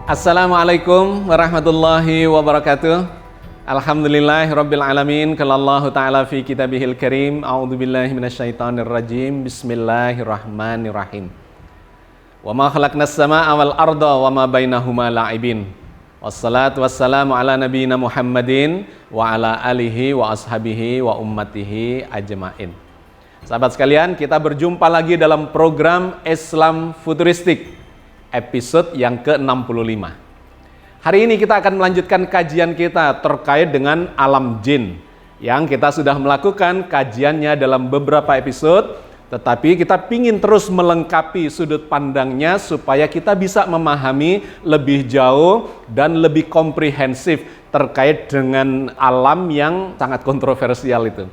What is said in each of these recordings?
Assalamualaikum warahmatullahi wabarakatuh. Alhamdulillahirabbil alamin. Qala Allahu ta'ala fi kitabihil karim. A'udzubillahi minasyaitonir rajim. Bismillahirrahmanirrahim. Wa ma khalaqnas samaa'a wal arda wa ma bainahuma la'ibin. Wassalatu wassalamu ala nabiyyina Muhammadin wa ala alihi wa ashabihi wa ummatihi ajmain. Sahabat sekalian, kita berjumpa lagi dalam program Islam Futuristik episode yang ke-65. Hari ini kita akan melanjutkan kajian kita terkait dengan alam jin yang kita sudah melakukan kajiannya dalam beberapa episode, tetapi kita ingin terus melengkapi sudut pandangnya supaya kita bisa memahami lebih jauh dan lebih komprehensif terkait dengan alam yang sangat kontroversial itu.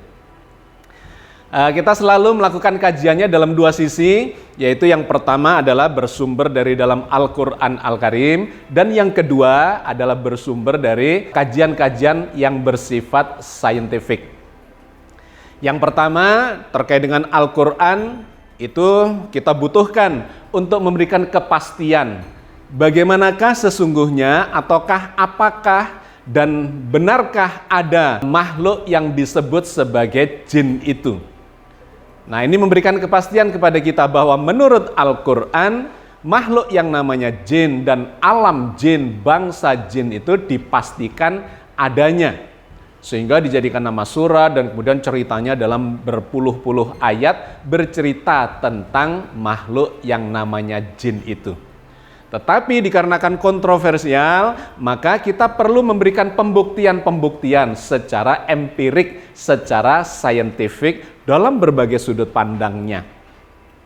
Kita selalu melakukan kajiannya dalam dua sisi, yaitu yang pertama adalah bersumber dari dalam Al-Quran Al-Karim, dan yang kedua adalah bersumber dari kajian-kajian yang bersifat saintifik. Yang pertama terkait dengan Al-Quran, itu kita butuhkan untuk memberikan kepastian. Bagaimanakah sesungguhnya, ataukah apakah dan benarkah ada makhluk yang disebut sebagai jin itu? Nah, ini memberikan kepastian kepada kita bahwa menurut Al-Quran, makhluk yang namanya jin dan alam jin, bangsa jin itu dipastikan adanya. Sehingga dijadikan nama surah dan kemudian ceritanya dalam berpuluh-puluh ayat bercerita tentang makhluk yang namanya jin itu. Tetapi dikarenakan kontroversial, maka kita perlu memberikan pembuktian-pembuktian secara empirik, secara saintifik dalam berbagai sudut pandangnya.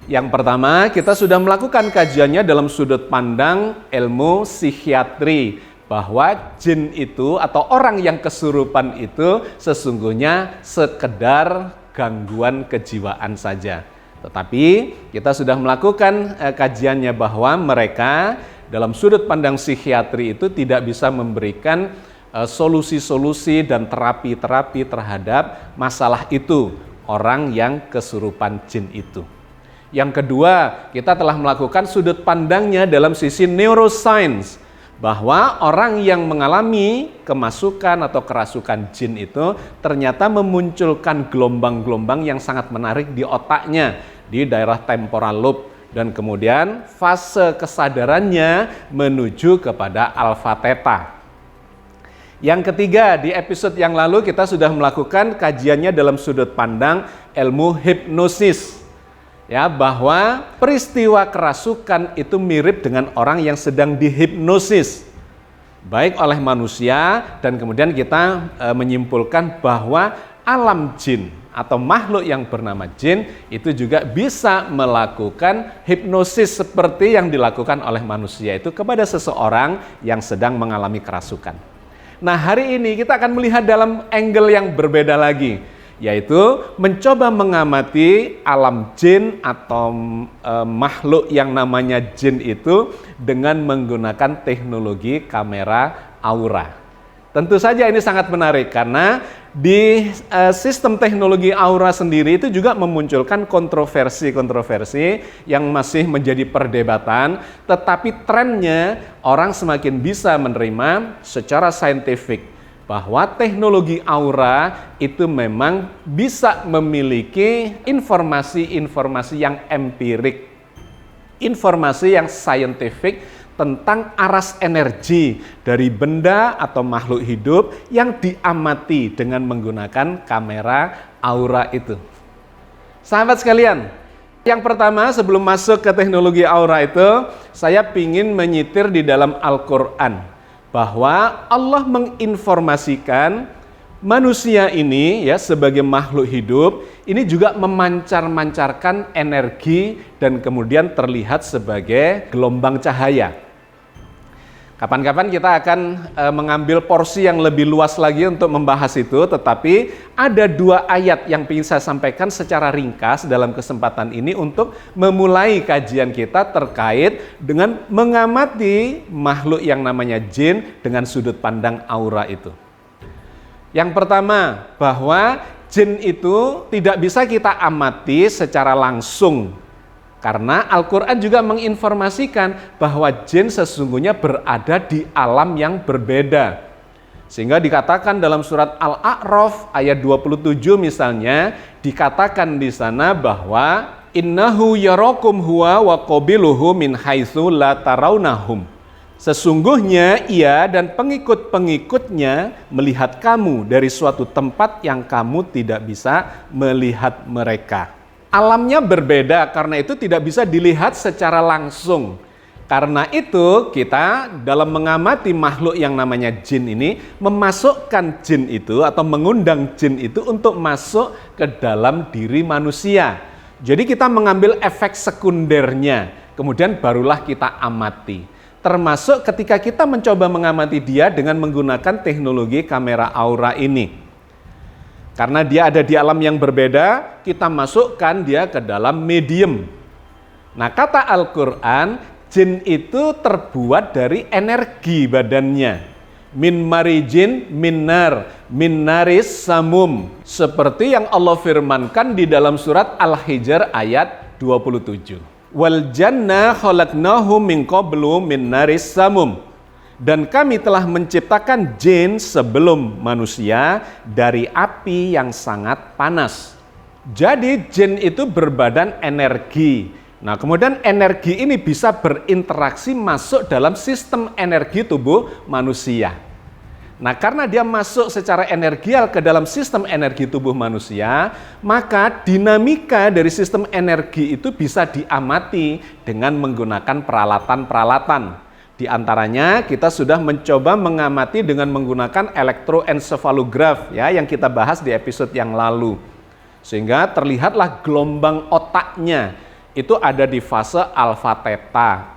Yang pertama, kita sudah melakukan kajiannya dalam sudut pandang ilmu psikiatri, bahwa jin itu atau orang yang kesurupan itu sesungguhnya sekedar gangguan kejiwaan saja. Tetapi kita sudah melakukan kajiannya bahwa mereka dalam sudut pandang psikiatri itu tidak bisa memberikan solusi-solusi dan terapi-terapi terhadap masalah itu, orang yang kesurupan jin itu. Yang kedua, kita telah melakukan sudut pandangnya dalam sisi neuroscience, bahwa orang yang mengalami kemasukan atau kerasukan jin itu ternyata memunculkan gelombang-gelombang yang sangat menarik di otaknya, di daerah temporal lobe, dan kemudian fase kesadarannya menuju kepada alfa theta. Yang ketiga, di episode yang lalu kita sudah melakukan kajiannya dalam sudut pandang ilmu hipnosis. Ya, bahwa peristiwa kerasukan itu mirip dengan orang yang sedang dihipnosis, baik oleh manusia, dan kemudian kita menyimpulkan bahwa alam jin atau makhluk yang bernama jin itu juga bisa melakukan hipnosis seperti yang dilakukan oleh manusia itu kepada seseorang yang sedang mengalami kerasukan. Nah, hari ini kita akan melihat dalam angle yang berbeda lagi, yaitu mencoba mengamati alam jin atau makhluk yang namanya jin itu dengan menggunakan teknologi kamera aura. Tentu saja ini sangat menarik karena di sistem teknologi aura sendiri itu juga memunculkan kontroversi-kontroversi yang masih menjadi perdebatan, tetapi trennya orang semakin bisa menerima secara saintifik bahwa teknologi aura itu memang bisa memiliki informasi-informasi yang empirik, informasi yang saintifik tentang aras energi dari benda atau makhluk hidup yang diamati dengan menggunakan kamera aura itu. Sahabat sekalian, yang pertama sebelum masuk ke teknologi aura itu, saya ingin menyitir di dalam Al-Quran bahwa Allah menginformasikan manusia ini ya sebagai makhluk hidup ini juga memancar-mancarkan energi dan kemudian terlihat sebagai gelombang cahaya. Kapan-kapan kita akan mengambil porsi yang lebih luas lagi untuk membahas itu, tetapi ada dua ayat yang ingin saya sampaikan secara ringkas dalam kesempatan ini untuk memulai kajian kita terkait dengan mengamati makhluk yang namanya jin dengan sudut pandang aura itu. Yang pertama, bahwa jin itu tidak bisa kita amati secara langsung Karena Al-Quran juga menginformasikan bahwa jin sesungguhnya berada di alam yang berbeda. Sehingga dikatakan dalam surat Al-A'raf ayat 27 misalnya, dikatakan di sana bahwa innahu yarakum huwa wa qabiluhu min haitsu la tarawnahum. Sesungguhnya ia dan pengikut-pengikutnya melihat kamu dari suatu tempat yang kamu tidak bisa melihat mereka. Alamnya berbeda, karena itu tidak bisa dilihat secara langsung. Karena itu kita dalam mengamati makhluk yang namanya jin ini, memasukkan jin itu atau mengundang jin itu untuk masuk ke dalam diri manusia. Jadi kita mengambil efek sekundernya, kemudian barulah kita amati. Termasuk ketika kita mencoba mengamati dia dengan menggunakan teknologi kamera aura ini. Karena dia ada di alam yang berbeda, kita masukkan dia ke dalam medium. Nah, kata Al-Quran, jin itu terbuat dari energi badannya. Min marijin minnar, min naris samum. Seperti yang Allah firmankan di dalam surat Al-Hijr ayat 27. Wal jannah khalaqnahu min qablu min naris samum. Dan kami telah menciptakan jin sebelum manusia dari api yang sangat panas. Jadi jin itu berbadan energi. Nah, kemudian energi ini bisa berinteraksi masuk dalam sistem energi tubuh manusia. Nah, karena dia masuk secara energial ke dalam sistem energi tubuh manusia, maka dinamika dari sistem energi itu bisa diamati dengan menggunakan peralatan-peralatan. Di antaranya kita sudah mencoba mengamati dengan menggunakan elektroencephalograph ya, yang kita bahas di episode yang lalu. Sehingga terlihatlah gelombang otaknya itu ada di fase alfa theta.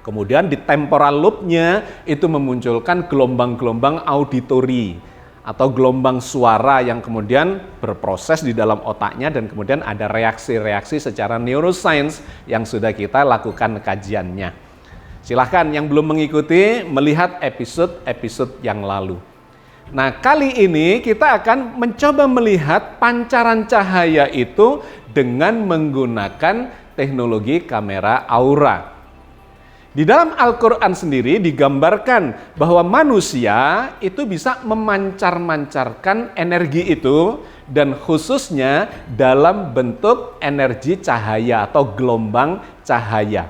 Kemudian di temporal lobe-nya itu memunculkan gelombang-gelombang auditori atau gelombang suara yang kemudian berproses di dalam otaknya dan kemudian ada reaksi-reaksi secara neuroscience yang sudah kita lakukan kajiannya. Silahkan yang belum mengikuti melihat episode-episode yang lalu. Nah, kali ini kita akan mencoba melihat pancaran cahaya itu dengan menggunakan teknologi kamera aura. Di dalam Al-Quran sendiri digambarkan bahwa manusia itu bisa memancar-mancarkan energi itu dan khususnya dalam bentuk energi cahaya atau gelombang cahaya.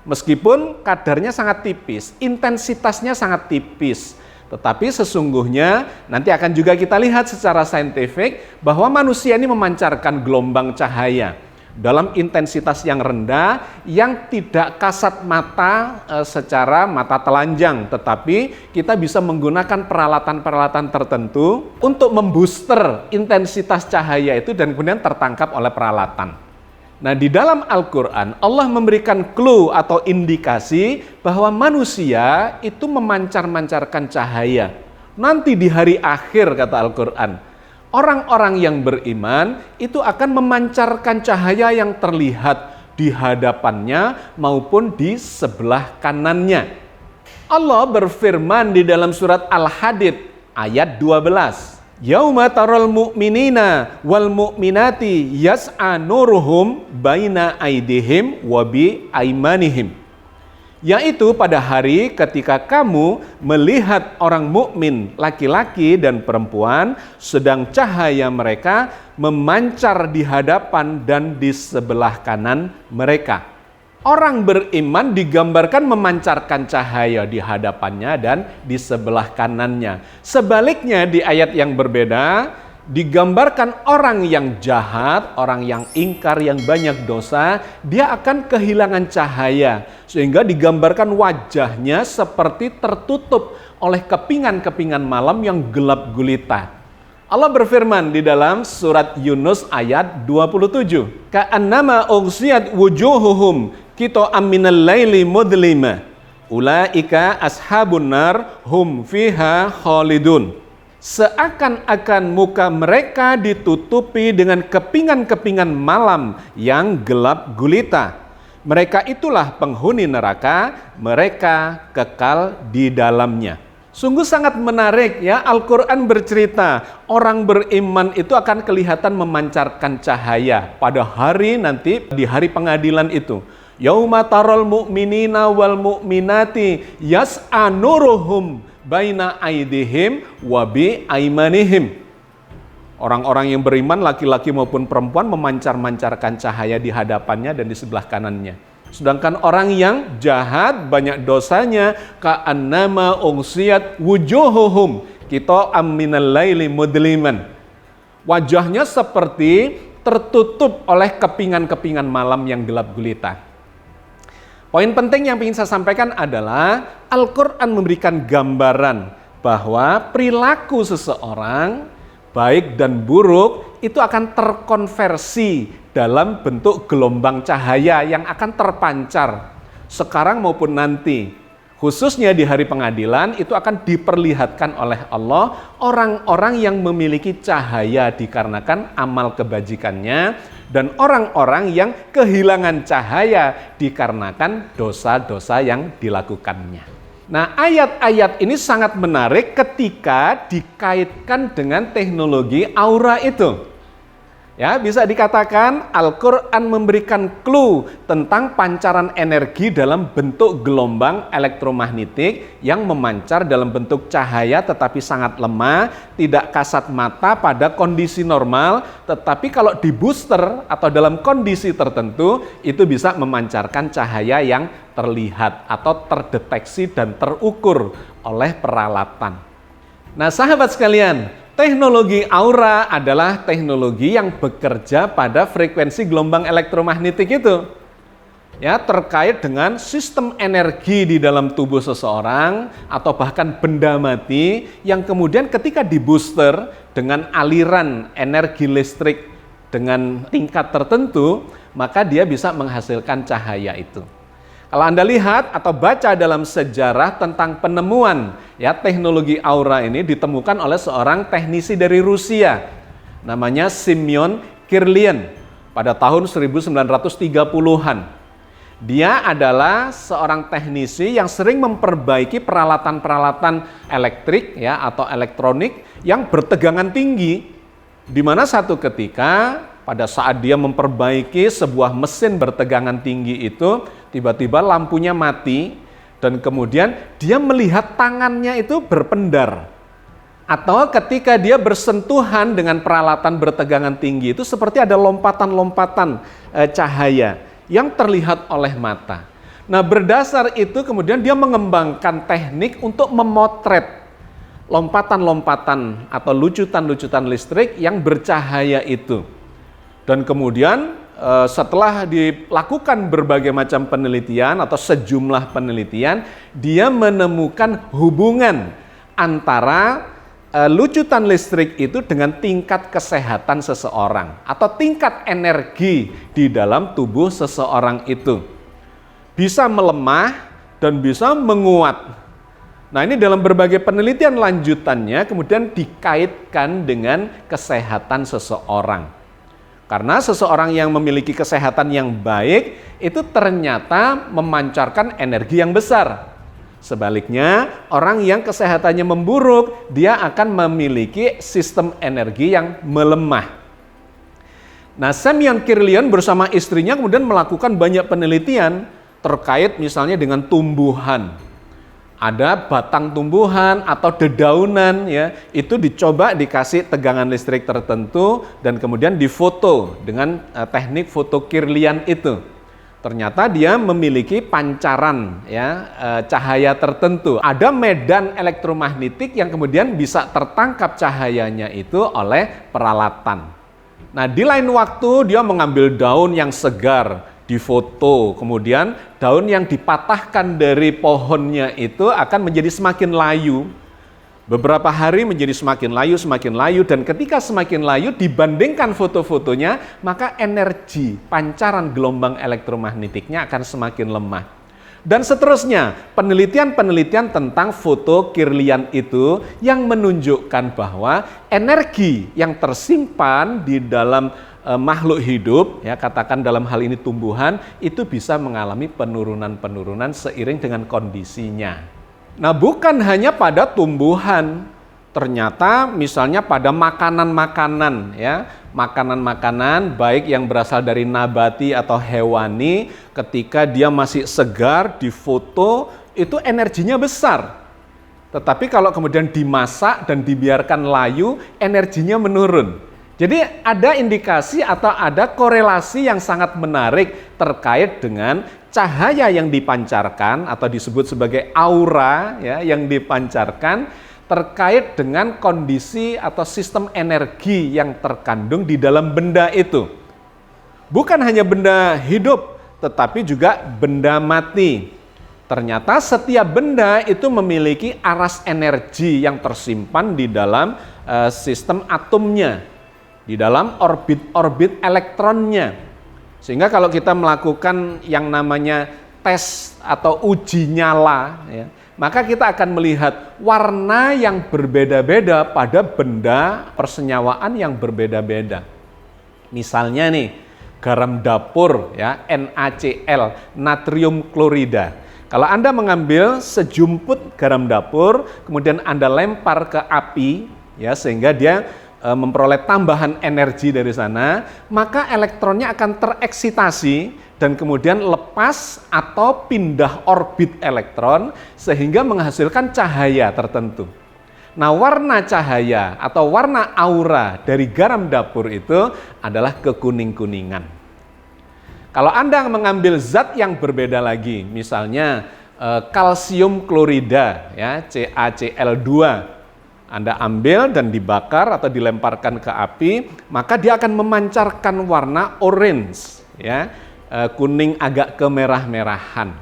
Meskipun kadarnya sangat tipis, intensitasnya sangat tipis, tetapi sesungguhnya nanti akan juga kita lihat secara saintifik bahwa manusia ini memancarkan gelombang cahaya dalam intensitas yang rendah yang tidak kasat mata secara mata telanjang, tetapi kita bisa menggunakan peralatan-peralatan tertentu untuk membooster intensitas cahaya itu dan kemudian tertangkap oleh peralatan. Nah, di dalam Al-Quran, Allah memberikan clue atau indikasi bahwa manusia itu memancar-mancarkan cahaya. Nanti di hari akhir, kata Al-Quran, orang-orang yang beriman itu akan memancarkan cahaya yang terlihat di hadapannya maupun di sebelah kanannya. Allah berfirman di dalam surat Al-Hadid ayat 12. Yauma taral mu'minina wal mu'minati yas'a nuruhum baina aidihim wa bi aimanihim. Yaitu pada hari ketika kamu melihat orang mukmin laki-laki dan perempuan sedang cahaya mereka memancar di hadapan dan di sebelah kanan mereka. Orang beriman digambarkan memancarkan cahaya di hadapannya dan di sebelah kanannya. Sebaliknya di ayat yang berbeda, digambarkan orang yang jahat, orang yang ingkar, yang banyak dosa, dia akan kehilangan cahaya. Sehingga digambarkan wajahnya seperti tertutup oleh kepingan-kepingan malam yang gelap gulita. Allah berfirman di dalam surat Yunus ayat 27. Ka'annama ughsiyat wujuhuhum qita'am minal laili mudlima ulaika ashabun nar hum fiha khalidun. Seakan-akan muka mereka ditutupi dengan kepingan-kepingan malam yang gelap gulita. Mereka itulah penghuni neraka, mereka kekal di dalamnya. Sungguh sangat menarik ya, Al-Quran bercerita orang beriman itu akan kelihatan memancarkan cahaya pada hari nanti, di hari pengadilan itu. Yauma taral mu'minina wal mu'minati yas'a nuruhum baina aidihim wa bi aimanihim. Orang-orang yang beriman laki-laki maupun perempuan memancar-mancarkan cahaya di hadapannya dan di sebelah kanannya. Sedangkan orang yang jahat, banyak dosanya, ka'annama ughsiyat wujuhuhum qita'am minal laili mudliman. Wajahnya seperti tertutup oleh kepingan-kepingan malam yang gelap gulita. Poin penting yang ingin saya sampaikan adalah Al-Quran memberikan gambaran bahwa perilaku seseorang, baik dan buruk, itu akan terkonversi dalam bentuk gelombang cahaya yang akan terpancar sekarang maupun nanti. Khususnya di hari pengadilan itu akan diperlihatkan oleh Allah orang-orang yang memiliki cahaya dikarenakan amal kebajikannya dan orang-orang yang kehilangan cahaya dikarenakan dosa-dosa yang dilakukannya. Nah, ayat-ayat ini sangat menarik ketika dikaitkan dengan teknologi aura itu. Ya, bisa dikatakan Al-Quran memberikan clue tentang pancaran energi dalam bentuk gelombang elektromagnetik yang memancar dalam bentuk cahaya tetapi sangat lemah, tidak kasat mata pada kondisi normal, tetapi kalau di booster atau dalam kondisi tertentu itu bisa memancarkan cahaya yang terlihat atau terdeteksi dan terukur oleh peralatan. Nah, sahabat sekalian, teknologi aura adalah teknologi yang bekerja pada frekuensi gelombang elektromagnetik itu. Ya, terkait dengan sistem energi di dalam tubuh seseorang atau bahkan benda mati yang kemudian ketika di booster dengan aliran energi listrik dengan tingkat tertentu, maka dia bisa menghasilkan cahaya itu. Kalau Anda lihat atau baca dalam sejarah tentang penemuan ya teknologi aura ini ditemukan oleh seorang teknisi dari Rusia namanya Semyon Kirlian pada tahun 1930-an. Dia adalah seorang teknisi yang sering memperbaiki peralatan-peralatan elektrik ya atau elektronik yang bertegangan tinggi, di mana satu ketika pada saat dia memperbaiki sebuah mesin bertegangan tinggi itu, tiba-tiba lampunya mati dan kemudian dia melihat tangannya itu berpendar. Atau ketika dia bersentuhan dengan peralatan bertegangan tinggi itu seperti ada lompatan-lompatan cahaya yang terlihat oleh mata. Nah, berdasar itu kemudian dia mengembangkan teknik untuk memotret lompatan-lompatan atau lucutan-lucutan listrik yang bercahaya itu. Dan kemudian setelah dilakukan berbagai macam penelitian atau sejumlah penelitian, dia menemukan hubungan antara lucutan listrik itu dengan tingkat kesehatan seseorang atau tingkat energi di dalam tubuh seseorang itu. Bisa melemah dan bisa menguat. Nah, ini dalam berbagai penelitian lanjutannya kemudian dikaitkan dengan kesehatan seseorang. Karena seseorang yang memiliki kesehatan yang baik itu ternyata memancarkan energi yang besar. Sebaliknya, orang yang kesehatannya memburuk, dia akan memiliki sistem energi yang melemah. Nah, Semyon Kirlian bersama istrinya kemudian melakukan banyak penelitian terkait misalnya dengan tumbuhan. Ada batang tumbuhan atau dedaunan ya, itu dicoba dikasih tegangan listrik tertentu dan kemudian difoto dengan teknik foto Kirlian itu. Ternyata dia memiliki pancaran ya cahaya tertentu. Ada medan elektromagnetik yang kemudian bisa tertangkap cahayanya itu oleh peralatan. Nah, di lain waktu dia mengambil daun yang segar, difoto, kemudian daun yang dipatahkan dari pohonnya itu akan menjadi semakin layu. Beberapa hari menjadi semakin layu, dan ketika semakin layu dibandingkan foto-fotonya, maka energi pancaran gelombang elektromagnetiknya akan semakin lemah. Dan seterusnya, penelitian-penelitian tentang foto Kirlian itu yang menunjukkan bahwa energi yang tersimpan di dalam makhluk hidup, ya katakan dalam hal ini tumbuhan, itu bisa mengalami penurunan-penurunan seiring dengan kondisinya. Nah, bukan hanya pada tumbuhan. Ternyata misalnya pada makanan-makanan ya, makanan-makanan baik yang berasal dari nabati atau hewani, ketika dia masih segar difoto itu energinya besar. Tetapi kalau kemudian dimasak dan dibiarkan layu, energinya menurun. Jadi ada indikasi atau ada korelasi yang sangat menarik terkait dengan cahaya yang dipancarkan atau disebut sebagai aura ya, yang dipancarkan terkait dengan kondisi atau sistem energi yang terkandung di dalam benda itu. Bukan hanya benda hidup, tetapi juga benda mati. Ternyata setiap benda itu memiliki aras energi yang tersimpan di dalam sistem atomnya, di dalam orbit-orbit elektronnya. Sehingga kalau kita melakukan yang namanya tes atau uji nyala, ya, maka kita akan melihat warna yang berbeda-beda pada benda persenyawaan yang berbeda-beda. Misalnya nih, garam dapur ya, NaCl, natrium klorida. Kalau Anda mengambil sejumput garam dapur, kemudian Anda lempar ke api, ya, sehingga dia memperoleh tambahan energi dari sana, maka elektronnya akan tereksitasi dan kemudian lepas atau pindah orbit elektron sehingga menghasilkan cahaya tertentu. Nah, warna cahaya atau warna aura dari garam dapur itu adalah kekuning-kuningan. Kalau Anda mengambil zat yang berbeda lagi, misalnya kalsium klorida, ya, CaCl2, Anda ambil dan dibakar atau dilemparkan ke api, maka dia akan memancarkan warna orange, ya, kuning agak kemerah-merahan.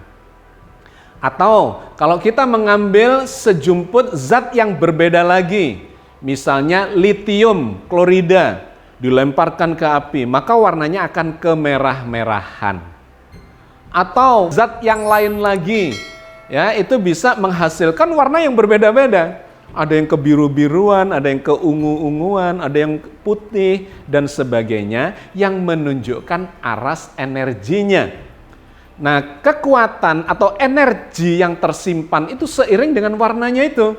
Atau kalau kita mengambil sejumput zat yang berbeda lagi, misalnya litium klorida, dilemparkan ke api, maka warnanya akan kemerah-merahan. Atau zat yang lain lagi, ya, itu bisa menghasilkan warna yang berbeda-beda. Ada yang kebiru-biruan, ada yang keungu-unguan, ada yang putih, dan sebagainya, yang menunjukkan aras energinya. Nah, kekuatan atau energi yang tersimpan itu seiring dengan warnanya itu.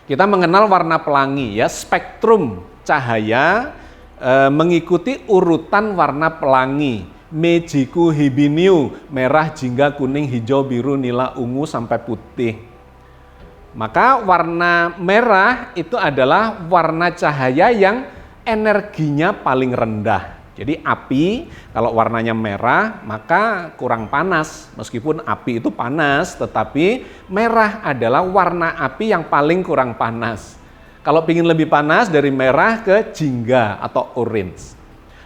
Kita mengenal warna pelangi, ya, spektrum cahaya mengikuti urutan warna pelangi. Mejiku hibiniu, merah, jingga, kuning, hijau, biru, nila, ungu, sampai putih. Maka warna merah itu adalah warna cahaya yang energinya paling rendah. Jadi api kalau warnanya merah maka kurang panas. Meskipun api itu panas, tetapi merah adalah warna api yang paling kurang panas. Kalau ingin lebih panas dari merah ke jingga atau orange.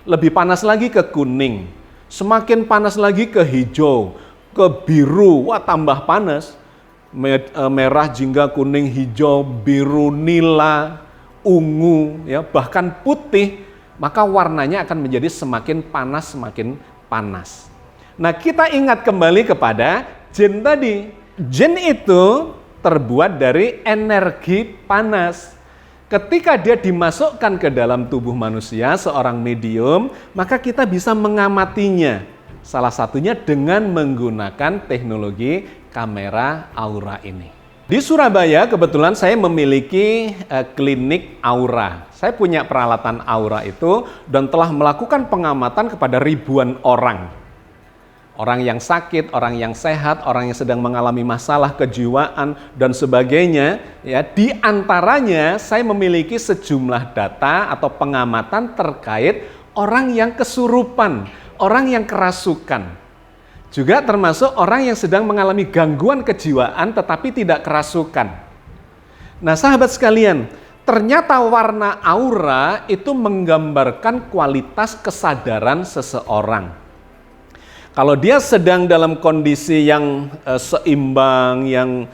Lebih panas lagi ke kuning. Semakin panas lagi ke hijau, ke biru, wah tambah panas. Merah, jingga, kuning, hijau, biru, nila, ungu, ya, bahkan putih, maka warnanya akan menjadi semakin panas, semakin panas. Nah, kita ingat kembali kepada jin tadi. Jin itu terbuat dari energi panas. Ketika dia dimasukkan ke dalam tubuh manusia, seorang medium, maka kita bisa mengamatinya. Salah satunya dengan menggunakan teknologi kamera aura ini. Di Surabaya kebetulan saya memiliki klinik aura. Saya punya peralatan aura itu dan telah melakukan pengamatan kepada ribuan orang. Orang yang sakit, orang yang sehat, orang yang sedang mengalami masalah kejiwaan dan sebagainya, ya, di antaranya saya memiliki sejumlah data atau pengamatan terkait orang yang kesurupan, orang yang kerasukan. Juga termasuk orang yang sedang mengalami gangguan kejiwaan tetapi tidak kerasukan. Nah, sahabat sekalian, ternyata warna aura itu menggambarkan kualitas kesadaran seseorang. Kalau dia sedang dalam kondisi yang seimbang, yang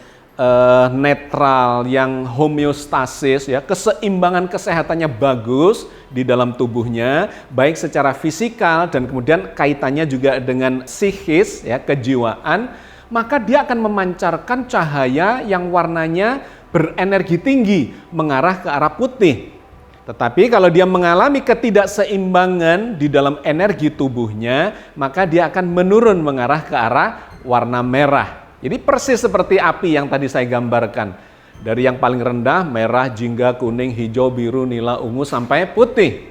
netral, yang homeostasis, ya, keseimbangan kesehatannya bagus di dalam tubuhnya, baik secara fisikal dan kemudian kaitannya juga dengan psikis, ya, kejiwaan, maka dia akan memancarkan cahaya yang warnanya berenergi tinggi mengarah ke arah putih. Tetapi kalau dia mengalami ketidakseimbangan di dalam energi tubuhnya, maka dia akan menurun mengarah ke arah warna merah. Jadi persis seperti api yang tadi saya gambarkan. Dari yang paling rendah, merah, jingga, kuning, hijau, biru, nila, ungu, sampai putih.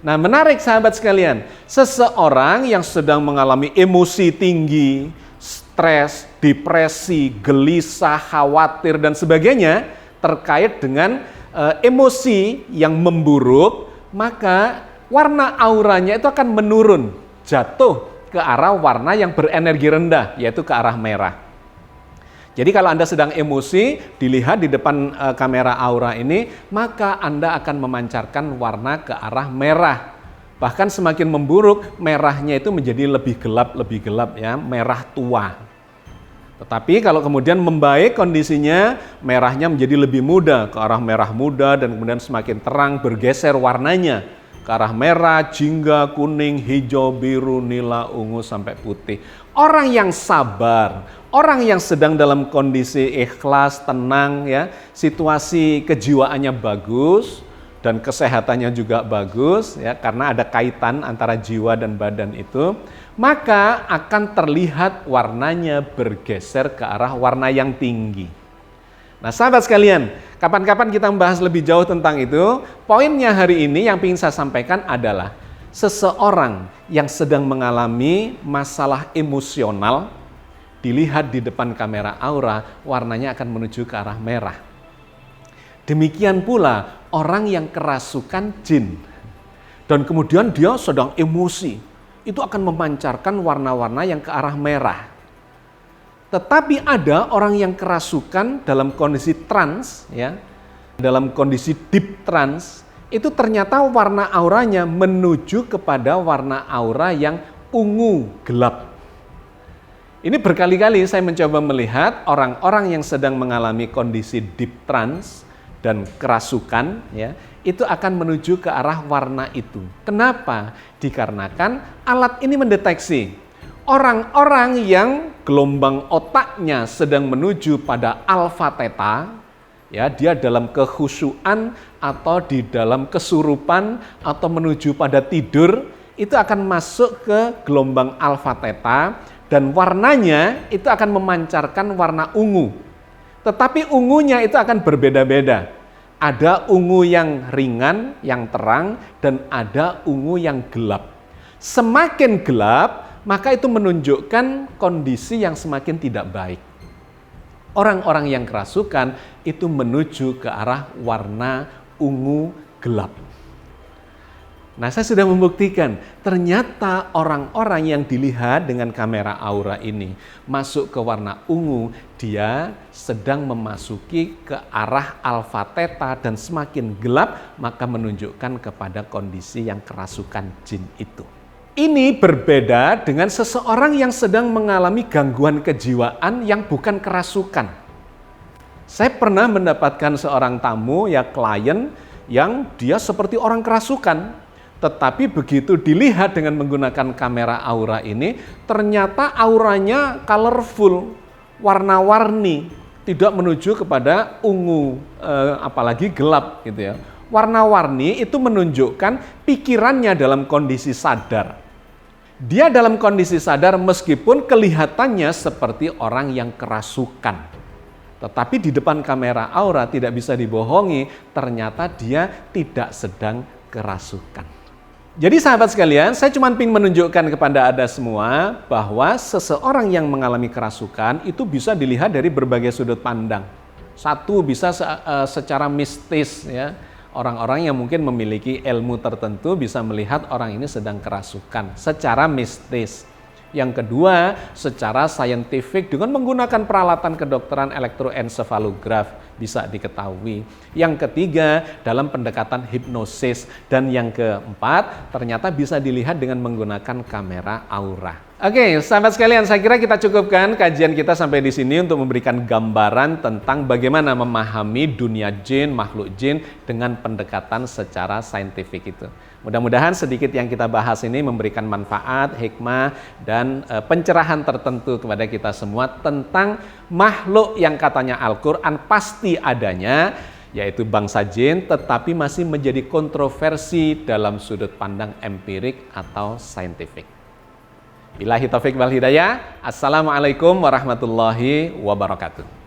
Nah, menarik sahabat sekalian, seseorang yang sedang mengalami emosi tinggi, stres, depresi, gelisah, khawatir, dan sebagainya terkait dengan emosi yang memburuk, maka warna auranya itu akan menurun, jatuh ke arah warna yang berenergi rendah, yaitu ke arah merah. Jadi kalau Anda sedang emosi, dilihat di depan kamera aura ini, maka Anda akan memancarkan warna ke arah merah. Bahkan semakin memburuk, merahnya itu menjadi lebih gelap ya, merah tua. Tetapi kalau kemudian membaik kondisinya, merahnya menjadi lebih muda, ke arah merah muda, dan kemudian semakin terang, bergeser warnanya ke arah merah, jingga, kuning, hijau, biru, nila, ungu, sampai putih. Orang yang sabar, orang yang sedang dalam kondisi ikhlas, tenang ya, situasi kejiwaannya bagus dan kesehatannya juga bagus ya, karena ada kaitan antara jiwa dan badan itu, maka akan terlihat warnanya bergeser ke arah warna yang tinggi. Nah, sahabat sekalian, kapan-kapan kita membahas lebih jauh tentang itu. Poinnya hari ini yang ingin saya sampaikan adalah seseorang yang sedang mengalami masalah emosional, dilihat di depan kamera aura, warnanya akan menuju ke arah merah. Demikian pula orang yang kerasukan jin, dan kemudian dia sedang emosi, itu akan memancarkan warna-warna yang ke arah merah. Tetapi ada orang yang kerasukan dalam kondisi trans, ya, dalam kondisi deep trans, itu ternyata warna auranya menuju kepada warna aura yang ungu gelap. Ini berkali-kali saya mencoba melihat orang-orang yang sedang mengalami kondisi deep trance dan kerasukan, ya, itu akan menuju ke arah warna itu. Kenapa? Dikarenakan alat ini mendeteksi orang-orang yang gelombang otaknya sedang menuju pada alfa theta, ya, dia dalam kekhusyuan atau di dalam kesurupan atau menuju pada tidur, itu akan masuk ke gelombang alfa theta dan warnanya itu akan memancarkan warna ungu. Tetapi ungunya itu akan berbeda-beda. Ada ungu yang ringan, yang terang, dan ada ungu yang gelap. Semakin gelap, maka itu menunjukkan kondisi yang semakin tidak baik. Orang-orang yang kerasukan itu menuju ke arah warna ungu gelap. Nah, saya sudah membuktikan, ternyata orang-orang yang dilihat dengan kamera aura ini masuk ke warna ungu, dia sedang memasuki ke arah alfa theta dan semakin gelap, maka menunjukkan kepada kondisi yang kerasukan jin itu. Ini berbeda dengan seseorang yang sedang mengalami gangguan kejiwaan yang bukan kerasukan. Saya pernah mendapatkan seorang tamu, ya klien, yang dia seperti orang kerasukan. Tetapi begitu dilihat dengan menggunakan kamera aura ini, ternyata auranya colorful, warna-warni, tidak menuju kepada ungu, apalagi gelap gitu ya. Warna-warni itu menunjukkan pikirannya dalam kondisi sadar. Dia dalam kondisi sadar meskipun kelihatannya seperti orang yang kerasukan. Tetapi di depan kamera aura tidak bisa dibohongi, ternyata dia tidak sedang kerasukan. Jadi sahabat sekalian, saya cuma ingin menunjukkan kepada Anda semua bahwa seseorang yang mengalami kerasukan itu bisa dilihat dari berbagai sudut pandang. Satu, bisa secara mistis, ya. Orang-orang yang mungkin memiliki ilmu tertentu bisa melihat orang ini sedang kerasukan secara mistis. Yang kedua, secara saintifik dengan menggunakan peralatan kedokteran elektroensefalograf bisa diketahui. Yang ketiga, dalam pendekatan hipnosis. Dan yang keempat, ternyata bisa dilihat dengan menggunakan kamera aura. Oke, sahabat sekalian, saya kira kita cukupkan kajian kita sampai di sini untuk memberikan gambaran tentang bagaimana memahami dunia jin, makhluk jin dengan pendekatan secara saintifik itu. Mudah-mudahan sedikit yang kita bahas ini memberikan manfaat, hikmah, dan pencerahan tertentu kepada kita semua tentang makhluk yang katanya Al-Quran pasti adanya, yaitu bangsa jin, tetapi masih menjadi kontroversi dalam sudut pandang empirik atau saintifik. Billahi taufik wal hidayah. Assalamualaikum warahmatullahi wabarakatuh.